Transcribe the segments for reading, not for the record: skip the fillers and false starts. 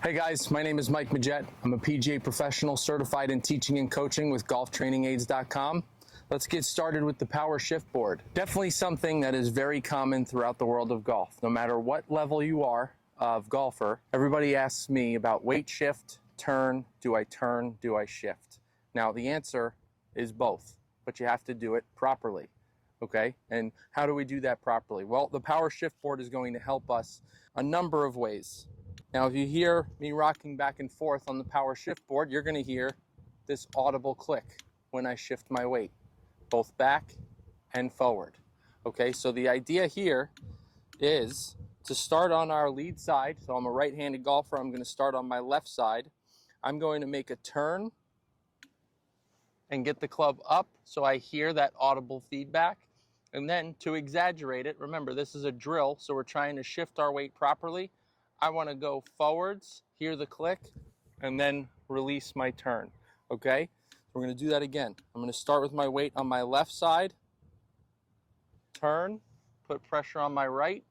Hey guys, my name is Mike Midgette. I'm a PGA professional certified in teaching and coaching with golftrainingaids.com. Let's get started with the power shift board. Definitely something that is very common throughout the world of golf. No matter what level you are of golfer, everybody asks me about weight shift, turn, do I shift? Now the answer is both, but you have to do it properly. Okay, and how do we do that properly? Well, the power shift board is going to help us a number of ways. Now, if you hear me rocking back and forth on the power shift board, you're going to hear this audible click when I shift my weight, both back and forward. Okay, so the idea here is to start on our lead side. So I'm a right-handed golfer. I'm going to start on my left side. I'm going to make a turn and get the club up so I hear that audible feedback. And then to exaggerate it, remember this is a drill, so we're trying to shift our weight properly. I want to go forwards, hear the click, and then release my turn, okay? So we're going to do that again. I'm going to start with my weight on my left side, turn, put pressure on my right.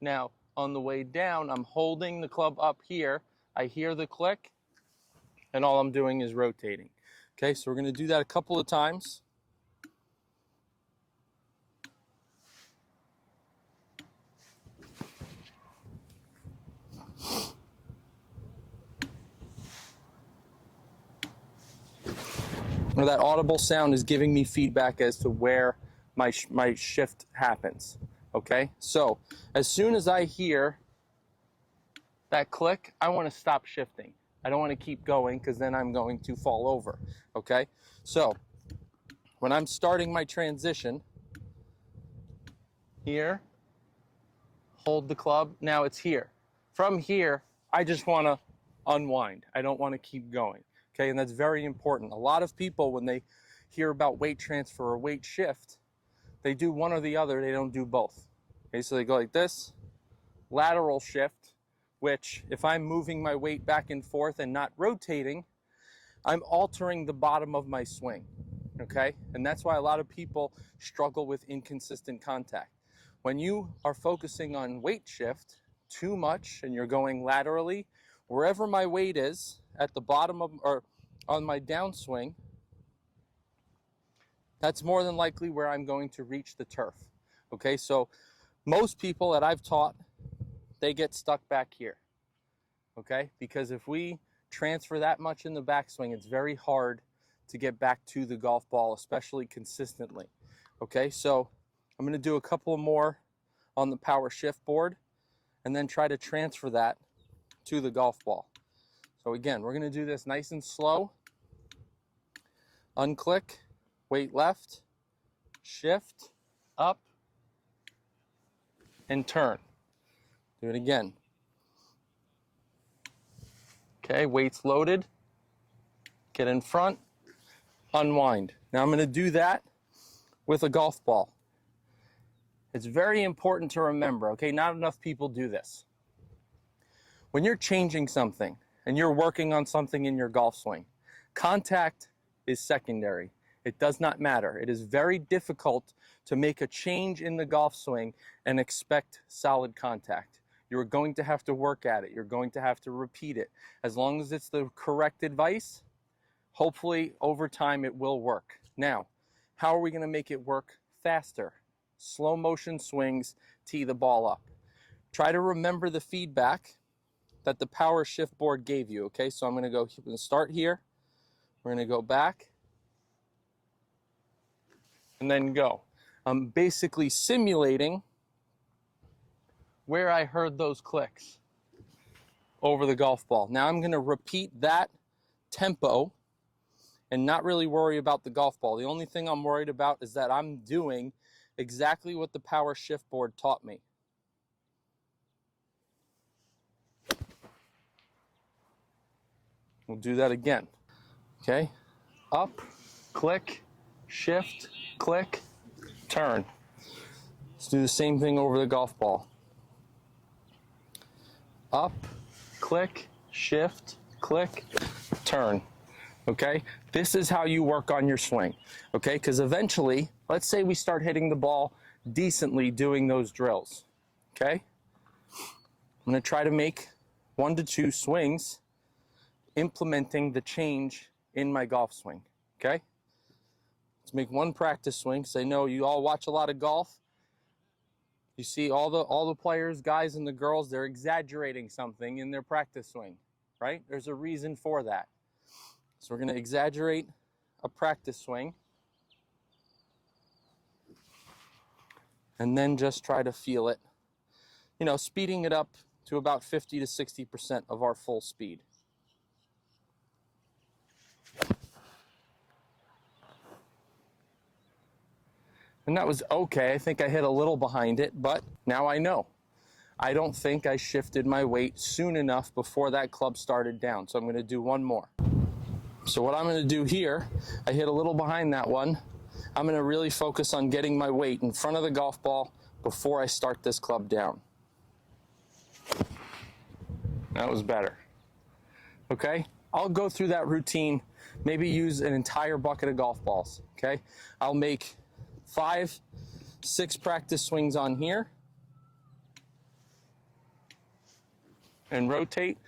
Now, on the way down, I'm holding the club up here. I hear the click, and all I'm doing is rotating. Okay, so we're going to do that a couple of times. Now that audible sound is giving me feedback as to where my shift happens. Okay, so as soon as I hear that click, I want to stop shifting. I don't want to keep going because then I'm going to fall over. Okay, so when I'm starting my transition here, hold the club. Now it's here. From here, I just want to unwind. I don't want to keep going. Okay, and that's very important. A lot of people, when they hear about weight transfer or weight shift, they do one or the other. They don't do both. Okay, so they go like this, lateral shift, which if I'm moving my weight back and forth and not rotating, I'm altering the bottom of my swing. Okay, and that's why a lot of people struggle with inconsistent contact. When you are focusing on weight shift too much and you're going laterally, wherever my weight is at the bottom of or on my downswing, that's more than likely where I'm going to reach the turf. Okay, so most people that I've taught, they get stuck back here. Okay, because if we transfer that much in the backswing, it's very hard to get back to the golf ball, especially consistently. Okay, so I'm going to do a couple more on the power shift board and then try to transfer that to the golf ball. So again, we're going to do this nice and slow. Unclick, weight left, shift, up, and turn. Do it again. Okay, weight's loaded. Get in front, unwind. Now I'm going to do that with a golf ball. It's very important to remember, okay, not enough people do this. When you're changing something and you're working on something in your golf swing, contact is secondary. It does not matter. It is very difficult to make a change in the golf swing and expect solid contact. You're going to have to work at it. You're going to have to repeat it. As long as it's the correct advice, hopefully over time it will work. Now, how are we going to make it work faster? Slow motion swings, tee the ball up. Try to remember the feedback that the power shift board gave you. Okay, so I'm going to start here. We're going to go back and then go. I'm basically simulating where I heard those clicks over the golf ball. Now I'm going to repeat that tempo and not really worry about the golf ball. The only thing I'm worried about is that I'm doing exactly what the power shift board taught me. We'll do that again. Okay, up, click, shift, click, turn. Let's do the same thing over the golf ball. Up, click, shift, click, turn. Okay, this is how you work on your swing. Okay, because eventually, let's say we start hitting the ball decently doing those drills. Okay, I'm going to try to make 1 to 2 swings implementing the change in my golf swing, okay? Let's make one practice swing, because I know you all watch a lot of golf. You see all the players, guys and the girls, they're exaggerating something in their practice swing, right? There's a reason for that. So we're going to exaggerate a practice swing and then just try to feel it, you know, speeding it up to about 50 to 60% of our full speed. And that was okay. I think I hit a little behind it, but now I know. I don't think I shifted my weight soon enough before that club started down. So I'm going to do one more. So what I'm going to do here, I hit a little behind that one. I'm going to really focus on getting my weight in front of the golf ball before I start this club down. That was better. Okay? I'll go through that routine, maybe use an entire bucket of golf balls. Okay? I'll make 5, 6 practice swings on here and rotate.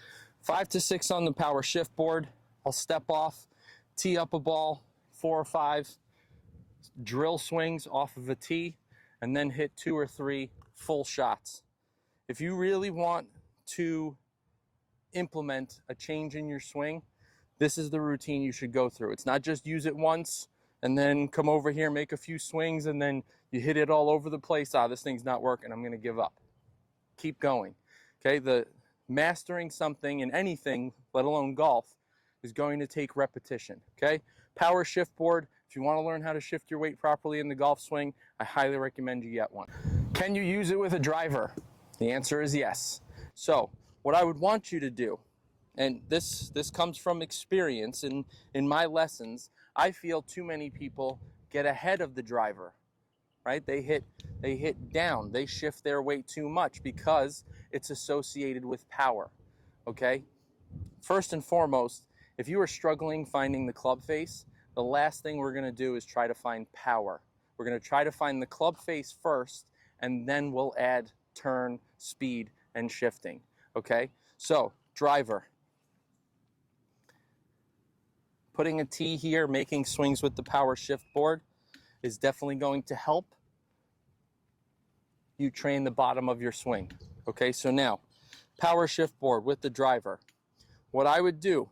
5 to 6 on the power shift board. I'll step off, tee up a ball, 4 or 5 drill swings off of a tee, and then hit 2 or 3 full shots. If you really want to implement a change in your swing, this is the routine you should go through. It's not just use it once and then come over here, make a few swings, and then you hit it all over the place. Ah, this thing's not working, I'm going to give up. Keep going. Okay, the mastering something in anything, let alone golf, is going to take repetition. Okay, power shift board. If you want to learn how to shift your weight properly in the golf swing, I highly recommend you get one. Can you use it with a driver? The answer is yes. So what I would want you to do, and this comes from experience in my lessons, I feel too many people get ahead of the driver, right? They hit down, they shift their weight too much because it's associated with power, okay? First and foremost, if you are struggling finding the club face, the last thing we're gonna do is try to find power. We're gonna try to find the club face first, and then we'll add turn, speed, and shifting, okay? So, driver. Putting a tee here, making swings with the power shift board is definitely going to help you train the bottom of your swing. Okay, so now, power shift board with the driver. What I would do,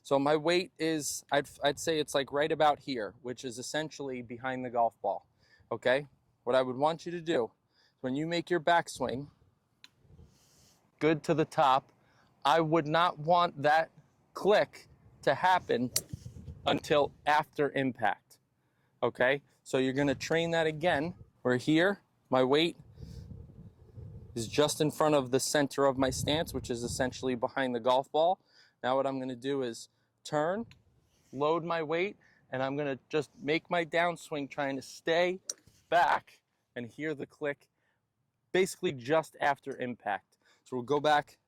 so my weight is, I'd say it's like right about here, which is essentially behind the golf ball. Okay, what I would want you to do, when you make your backswing, good to the top, I would not want that click to happen until after impact. Okay, so you're going to train that again. Where here, my weight is just in front of the center of my stance, which is essentially behind the golf ball. Now what I'm going to do is turn, load my weight, and I'm going to just make my downswing trying to stay back and hear the click basically just after impact. So we'll go back,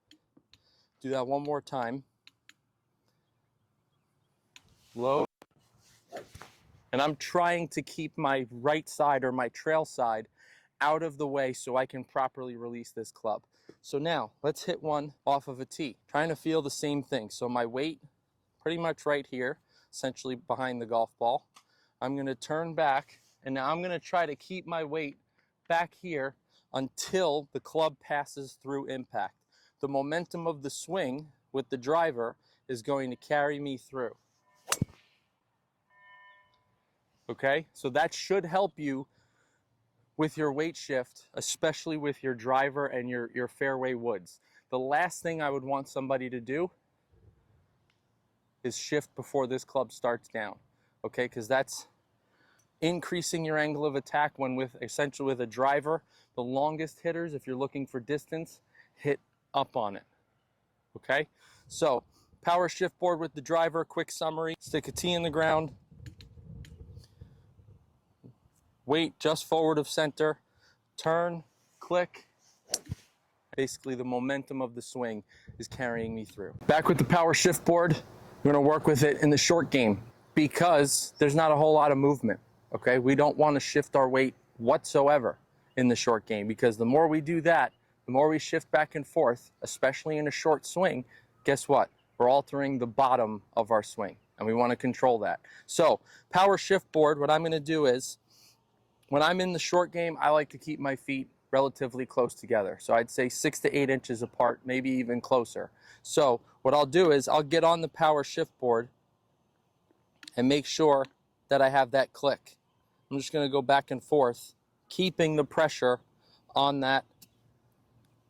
do that one more time. Load. And I'm trying to keep my right side or my trail side out of the way so I can properly release this club. So now let's hit one off of a tee. Trying to feel the same thing. So my weight pretty much right here, essentially behind the golf ball. I'm going to turn back, and now I'm going to try to keep my weight back here until the club passes through impact. The momentum of the swing with the driver is going to carry me through. Okay, so that should help you with your weight shift, especially with your driver and your fairway woods. The last thing I would want somebody to do is shift before this club starts down, okay, because that's increasing your angle of attack when essentially with a driver. The longest hitters, if you're looking for distance, hit up on it, okay? So power shift board with the driver, quick summary, stick a tee in the ground, weight just forward of center, turn, click. Basically the momentum of the swing is carrying me through. Back with the power shift board, we're gonna work with it in the short game because there's not a whole lot of movement, okay? We don't wanna shift our weight whatsoever in the short game because the more we do that, the the more we shift back and forth, especially in a short swing, guess what? We're altering the bottom of our swing, and we want to control that. So power shift board, what I'm going to do is, when I'm in the short game, I like to keep my feet relatively close together. So I'd say 6 to 8 inches apart, maybe even closer. So what I'll do is I'll get on the power shift board and make sure that I have that click. I'm just going to go back and forth, keeping the pressure on that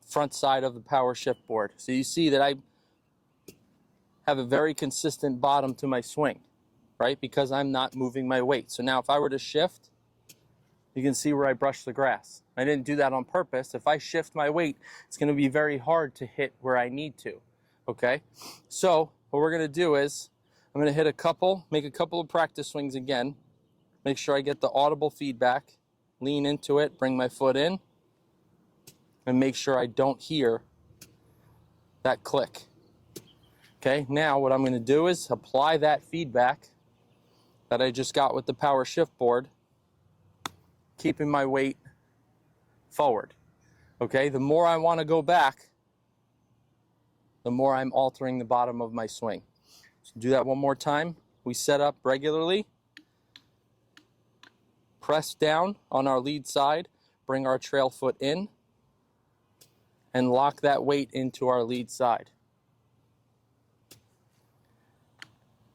front side of the power shift board. So you see that I have a very consistent bottom to my swing, right? Because I'm not moving my weight. So now if I were to shift, you can see where I brush the grass. I didn't do that on purpose. If I shift my weight, it's going to be very hard to hit where I need to, okay? So what we're going to do is I'm going to make a couple of practice swings again, make sure I get the audible feedback, lean into it, bring my foot in, and make sure I don't hear that click. Okay, now what I'm going to do is apply that feedback that I just got with the power shift board, keeping my weight forward. Okay, the more I want to go back, the more I'm altering the bottom of my swing. So do that one more time. We set up regularly, press down on our lead side, bring our trail foot in, and lock that weight into our lead side.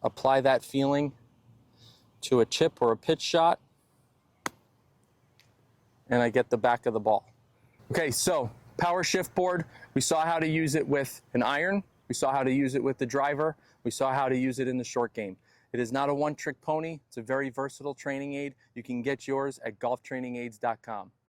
Apply that feeling to a chip or a pitch shot, and I get the back of the ball. Okay, so power shift board, we saw how to use it with an iron, we saw how to use it with the driver, we saw how to use it in the short game. It is not a one-trick pony, it's a very versatile training aid. You can get yours at golftrainingaids.com.